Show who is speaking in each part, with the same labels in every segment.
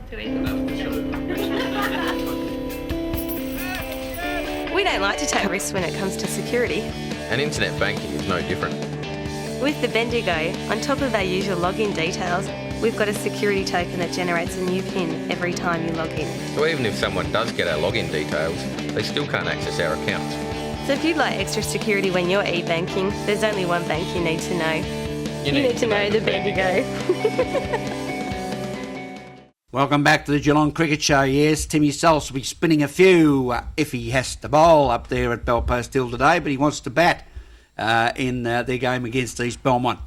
Speaker 1: to eat.
Speaker 2: We don't like to take risks when it comes to security.
Speaker 3: And internet banking is no different.
Speaker 2: With the Bendigo, on top of our usual login details, we've got a security token that generates a new PIN every time you log in.
Speaker 3: So even if someone does get our login details, they still can't access our accounts.
Speaker 2: So if you'd like extra security when you're e-banking, there's only one bank you need to know. You need to know the Bendigo.
Speaker 4: Welcome back to the Geelong Cricket Show. Yes, Timmy Sells will be spinning a few if he has to bowl up there at Belpost Hill today, but he wants to bat in their game against East Belmont.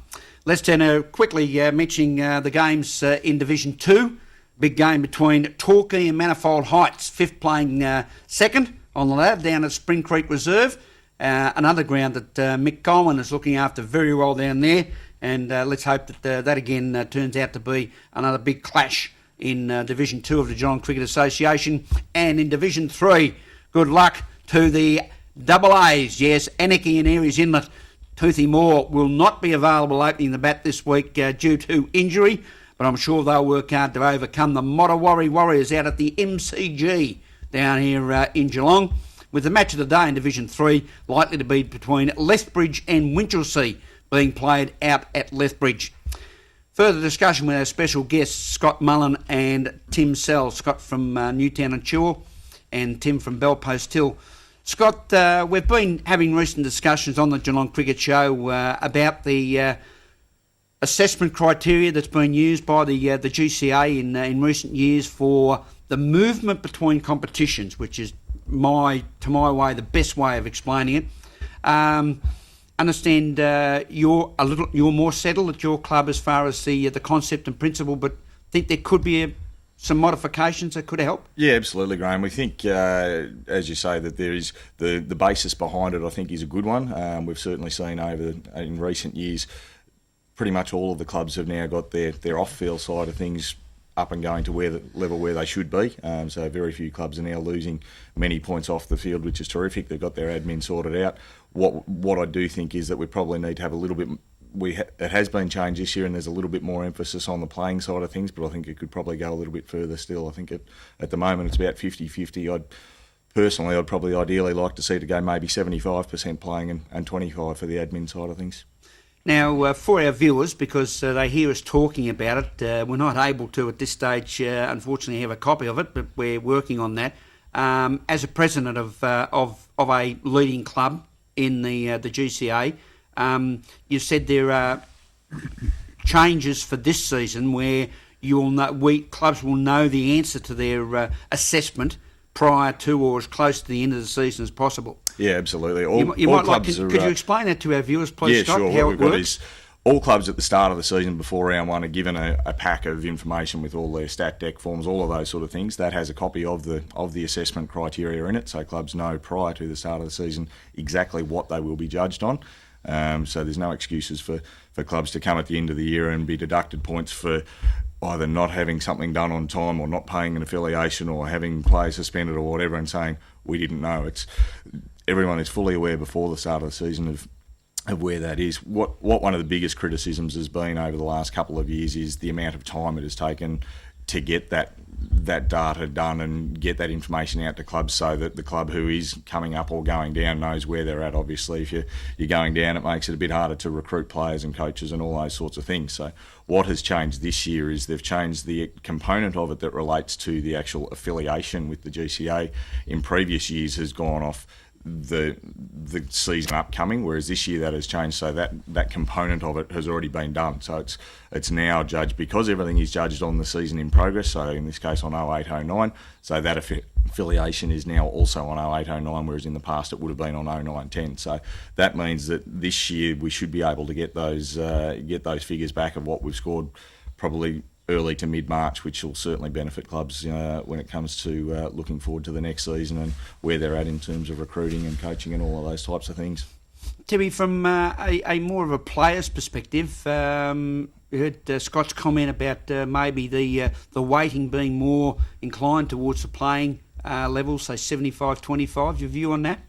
Speaker 4: Let's turn to quickly mentioning the games in Division 2. Big game between Torquay and Manifold Heights. Fifth playing second on the ladder down at Spring Creek Reserve. Another ground that Mick Coleman is looking after very well down there. And let's hope that that again turns out to be another big clash in Division 2 of the Geelong Cricket Association. And in Division 3, good luck to the Double A's. Yes, Anarchy and Aries Inlet. Toothy Moore will not be available opening the bat this week due to injury, but I'm sure they'll work hard to overcome the Mottawarri Warriors out at the MCG down here in Geelong, with the match of the day in Division 3 likely to be between Lethbridge and Winchelsea being played out at Lethbridge. Further discussion with our special guests, Scott Mullen and Tim Sells. Scott from Newtown and Chewell and Tim from Belpost Hill. Scott, we've been having recent discussions on the Geelong Cricket Show about the assessment criteria that's been used by the GCA in recent years for the movement between competitions, which is to my way the best way of explaining it. Understand you're more settled at your club as far as the concept and principle, but think there could be some modifications that could help?
Speaker 5: Yeah, absolutely, Graham. We think, as you say, that there is the basis behind it, I think, is a good one. We've certainly seen in recent years, pretty much all of the clubs have now got their off-field side of things up and going to the level where they should be. So very few clubs are now losing many points off the field, which is terrific. They've got their admin sorted out. What I do think is that we probably need to have a little bit. It has been changed this year, and there's a little bit more emphasis on the playing side of things, but I think it could probably go a little bit further still. I think at the moment it's about 50-50. I'd probably ideally like to see it go maybe 75% playing and 25% for the admin side of things.
Speaker 4: Now, for our viewers, because they hear us talking about it, we're not able to at this stage, unfortunately, have a copy of it, but we're working on that. As a president of a leading club in the GCA, you said there are changes for this season where clubs will know the answer to their assessment prior to or as close to the end of the season as possible.
Speaker 5: Yeah, absolutely.
Speaker 4: Could you explain that to our viewers, please,
Speaker 5: yeah,
Speaker 4: Scott,
Speaker 5: sure.
Speaker 4: how
Speaker 5: what
Speaker 4: it
Speaker 5: we've
Speaker 4: works?
Speaker 5: got is all clubs at the start of the season before round one are given a pack of information with all their stat deck forms, all of those sort of things. That has a copy of the assessment criteria in it, so clubs know prior to the start of the season exactly what they will be judged on. So there's no excuses for clubs to come at the end of the year and be deducted points for either not having something done on time or not paying an affiliation or having players suspended or whatever and saying, we didn't know. Everyone is fully aware before the start of the season of where that is. What one of the biggest criticisms has been over the last couple of years is the amount of time it has taken to get that data done and get that information out to clubs so that the club who is coming up or going down knows where they're at. Obviously, if you're going down, it makes it a bit harder to recruit players and coaches and all those sorts of things. So what has changed this year is they've changed the component of it that relates to the actual affiliation with the GCA. In previous years has gone off the season upcoming, whereas this year that has changed, so that component of it has already been done. So it's now judged, because everything is judged on the season in progress, so in this case on 08-09, so that affiliation is now also on 08-09, whereas in the past it would have been on 09-10. So that means that this year we should be able to get those figures back of what we've scored probably early to mid-March, which will certainly benefit clubs when it comes to looking forward to the next season and where they're at in terms of recruiting and coaching and all of those types of things.
Speaker 4: Timmy, from a more of a player's perspective, you heard Scott's comment about maybe the weighting being more inclined towards the playing level, say 75-25. Your view on that?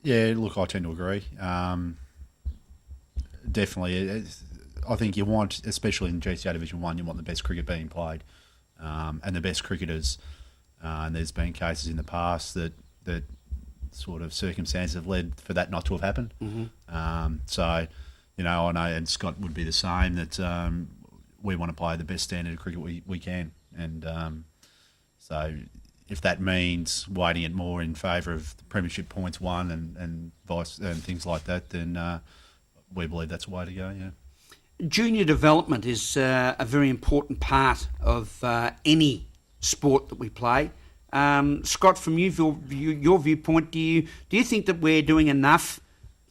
Speaker 6: Yeah, look, I tend to agree. Definitely.
Speaker 1: I think you want, especially in GCA Division 1, you want the best cricket being played and the best cricketers. And there's been cases in the past that sort of circumstances have led for that not to have happened. So, you know, I know, and Scott would be the same, that we want to play the best standard of cricket we can. And so if that means weighting it more in favour of the premiership points won and vice and things like that, then we believe that's the way to go, yeah.
Speaker 4: Junior development is a very important part of any sport that we play. Scott, from your viewpoint, do you think that we're doing enough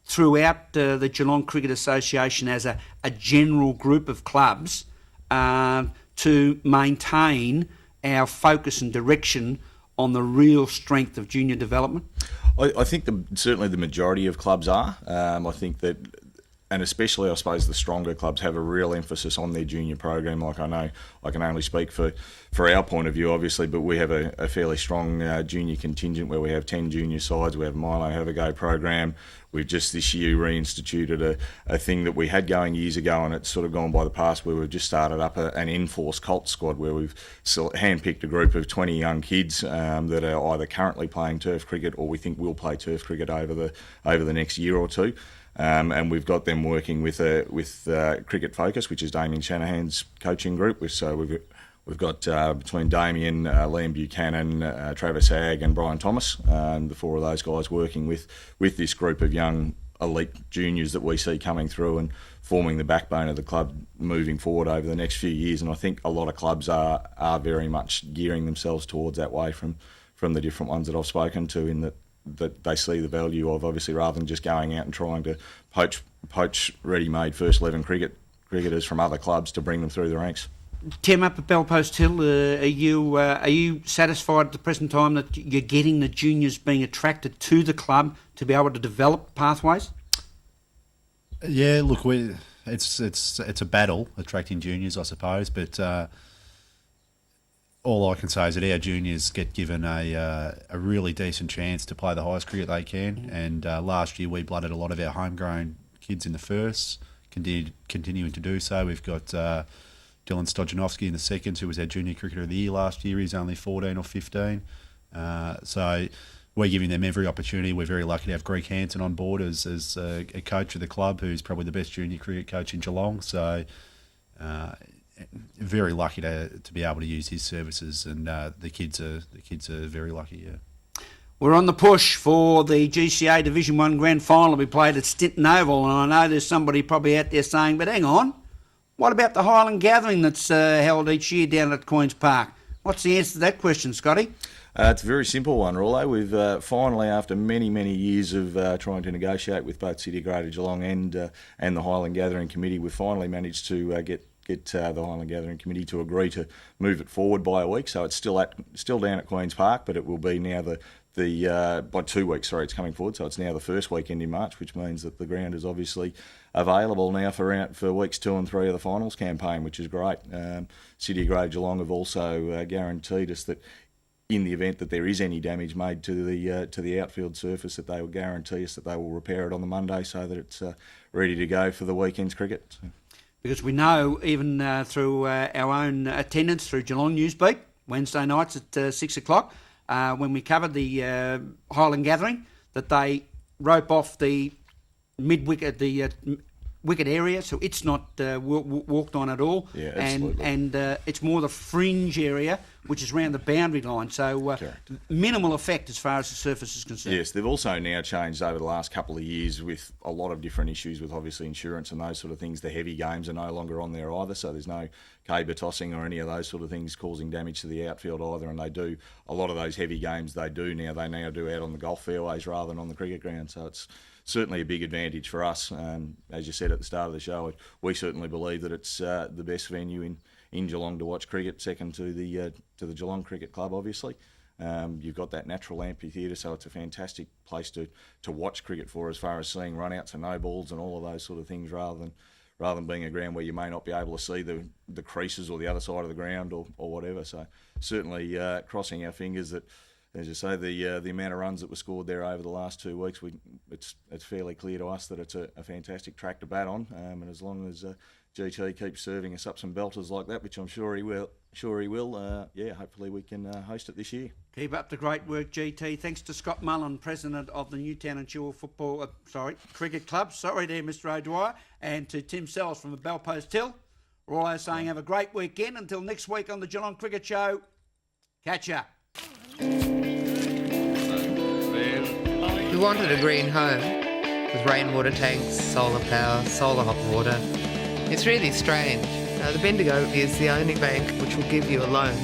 Speaker 4: throughout the Geelong Cricket Association as a general group of clubs to maintain our focus and direction on the real strength of junior development?
Speaker 5: I think certainly the majority of clubs are. I think that, and especially I suppose the stronger clubs have a real emphasis on their junior program. Like, I know I can only speak for our point of view, obviously, but we have a fairly strong junior contingent where we have 10 junior sides. We have Milo Have a Go program. We've just this year reinstituted a thing that we had going years ago, and it's sort of gone by the past, where we've just started up an in-force Colt squad where we've handpicked a group of 20 young kids that are either currently playing turf cricket or we think will play turf cricket over the next year or two. And we've got them working with Cricket Focus, which is Damien Shanahan's coaching group. So we've got between Damien, Liam Buchanan, Travis Hagg and Brian Thomas, the four of those guys working with this group of young elite juniors that we see coming through and forming the backbone of the club moving forward over the next few years. And I think a lot of clubs are very much gearing themselves towards that way from the different ones that I've spoken to, in that they see the value of, obviously, rather than just going out and trying to poach ready-made first 11 cricketers from other clubs to bring them through the ranks.
Speaker 4: Tim, up at Belpost Hill, are you satisfied at the present time that you're getting the juniors being attracted to the club to be able to develop pathways?
Speaker 1: Yeah, look, it's a battle attracting juniors, I suppose, but all I can say is that our juniors get given a really decent chance to play the highest cricket they can. And last year we blooded a lot of our homegrown kids in the firsts, continuing to do so. We've got Dylan Stojanovsky in the seconds, who was our junior cricketer of the year last year. He's only 14 or 15. So we're giving them every opportunity. We're very lucky to have Greg Hansen on board as a coach of the club, who's probably the best junior cricket coach in Geelong. So very lucky to be able to use his services, and the kids are very lucky. Yeah.
Speaker 4: We're on the push for the GCA Division 1 Grand Final to be played at Stinton Oval, and I know there's somebody probably out there saying, but hang on, what about the Highland Gathering that's held each year down at Queen's Park? What's the answer to that question, Scotty?
Speaker 5: It's a very simple one, Rollo. We've finally, after many, many years of trying to negotiate with both City of Greater Geelong and the Highland Gathering Committee, we've finally managed to get the Highland Gathering Committee to agree to move it forward by a week. So it's still down at Queen's Park, but it will be now by 2 weeks. Sorry, it's coming forward. So it's now the first weekend in March, which means that the ground is obviously available now for weeks 2 and 3 of the finals campaign, which is great. City of Greater Geelong have also guaranteed us that in the event that there is any damage made to the outfield surface, that they will guarantee us that they will repair it on the Monday so that it's ready to go for the weekend's cricket. So.
Speaker 4: Because we know, even through our own attendance through Geelong Newsbeat, Wednesday nights at 6 o'clock, when we covered the Highland Gathering, that they rope off the mid-wicket, the wicket area, so it's not walked on at all.
Speaker 5: Yeah, absolutely.
Speaker 4: And it's more the fringe area, which is around the boundary line. So minimal effect as far as the surface is concerned.
Speaker 5: Yes, they've also now changed over the last couple of years with a lot of different issues with obviously insurance and those sort of things. The heavy games are no longer on there either, so there's no caber tossing or any of those sort of things causing damage to the outfield either. And they do a lot of those heavy games they now do out on the golf fairways rather than on the cricket ground. So it's certainly a big advantage for us. As you said at the start of the show, we certainly believe that it's the best venue in Geelong to watch cricket, second to the Geelong Cricket Club, obviously. You've got that natural amphitheatre, so it's a fantastic place to watch cricket for, as far as seeing run-outs and no balls and all of those sort of things, rather than being a ground where you may not be able to see the creases or the other side of the ground or whatever. So certainly crossing our fingers that, as you say, the amount of runs that were scored there over the last 2 weeks, it's fairly clear to us that it's a fantastic track to bat on, and as long as GT keeps serving us up some belters like that, which I'm sure he will. Hopefully we can host it this year.
Speaker 4: Keep up the great work, GT. Thanks to Scott Mullen, President of the Newtown and Chilwell Cricket Club. Sorry there, Mr. O'Dwyer. And to Tim Sells from the Bellpost Hill. We're all saying have a great weekend. Until next week on the Geelong Cricket Show. Catch ya.
Speaker 6: We wanted a green home with rainwater tanks, solar power, solar hot water. It's really strange. The Bendigo is the only bank which will give you a loan,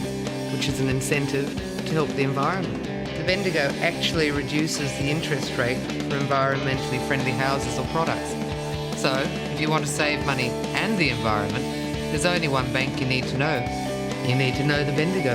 Speaker 6: which is an incentive to help the environment. The Bendigo actually reduces the interest rate for environmentally friendly houses or products. So, if you want to save money and the environment, there's only one bank you need to know. You need to know the Bendigo.